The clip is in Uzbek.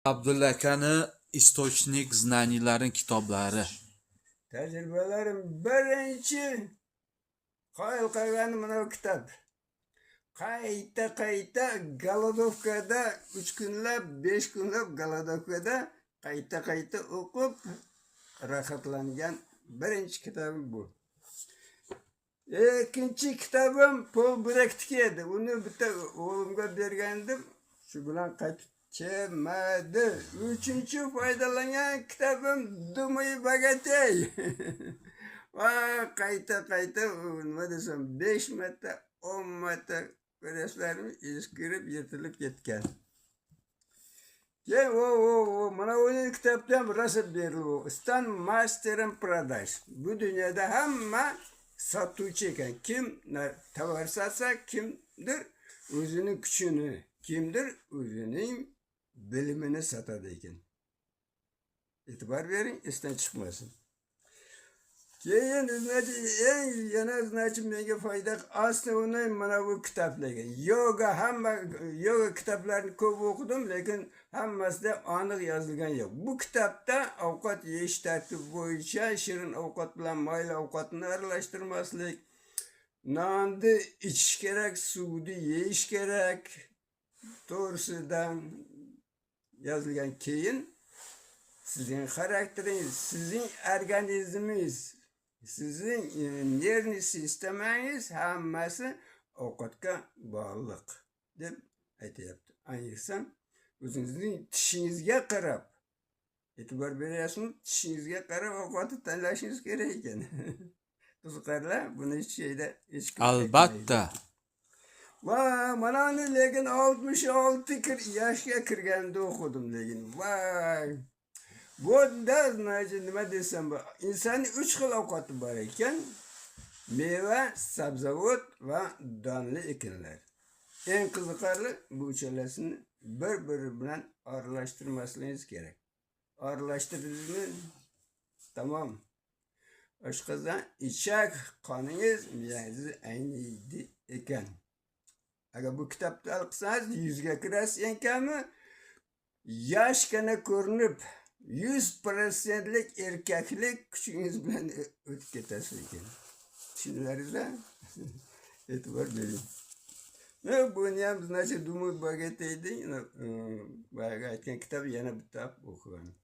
Abdulla akani "Istochnik znaniylari" kitoblari. Tajribalarim birinchi qoyil qolgan mana bu kitob. Qayta Golodovkada 3 kunlab, 5 kunlab Golodovkada qayta o'qib rohatlangan birinchi kitobim bu. Ikkinchi kitobim Pol Brek'tiki edi. Uni bitta o'g'limga bergandim. Shu bilan qaytib kelmadi. Uchinchi foydalangan kitobim Думай богатей. Va qayta nima desam 5 marta 10 marta ko'rashlarim eskirib yetilib ketgan. Mana bu kitobda ham rasm berildi. Stan Master and Продаж. Bu dunyoda hamma sotuvchi ekan. Kim tovar sotsa, kimdir o'zining kuchini, kimdir o'zining bilimini sotadi ekan. E'tibor bering, esdan chiqmasin. Keyin yana menga foyda aslida mana bu kitoblarga. Yoga kitoblarini ko'p o'qidim, lekin hammasida aniq yozilgan yo'q. Bu kitobda ovqat yeyish tartibi bo'yicha shirin ovqat bilan mayli ovqatni aralashtirmaslik, nonni ichish kerak, suvni yeyish kerak to'g'risidan yozilgan. Keyin sizning xarakteringiz, sizning organizmingiz, sizning nervni sistemangiz hammasi ovqatga bog'liq deb aytyapti. Ayniqsa o'zingizning tishingizga qarab e'tibor beryapsizmi? Tishingizga qarab ovqatni tanlashingiz kerak ekan. Qiziqarli, buni hech yerda hech kim Albatta. Va mana uni lekin 66 yoshga kirganda o'qidim lekin. Voy. Bunda nima desam bu, insonning 3 xil ovqati bor ekan. Meva, sabzavot va donli ekinlar. Eng qiziqarli bu uchalasini bir-biri bilan aralashtirmasligingiz kerak. Aralashtirdingizmi? Tamom. Oshqozon, ichak qoningiz miyangizni ayniydi ekan. Agar bu kitobni o'qisangiz yuzga kirasiz ekanmi? Yoshgina ko'rinib 100%lik erkaklik kuchingiz bilan o'tib ketasiz ekan. Tushunlaringizmi? E'tibor bering. Buni ham Думай богатей deydi. Boyaga aytgan kitob yana bitta o'qiganim.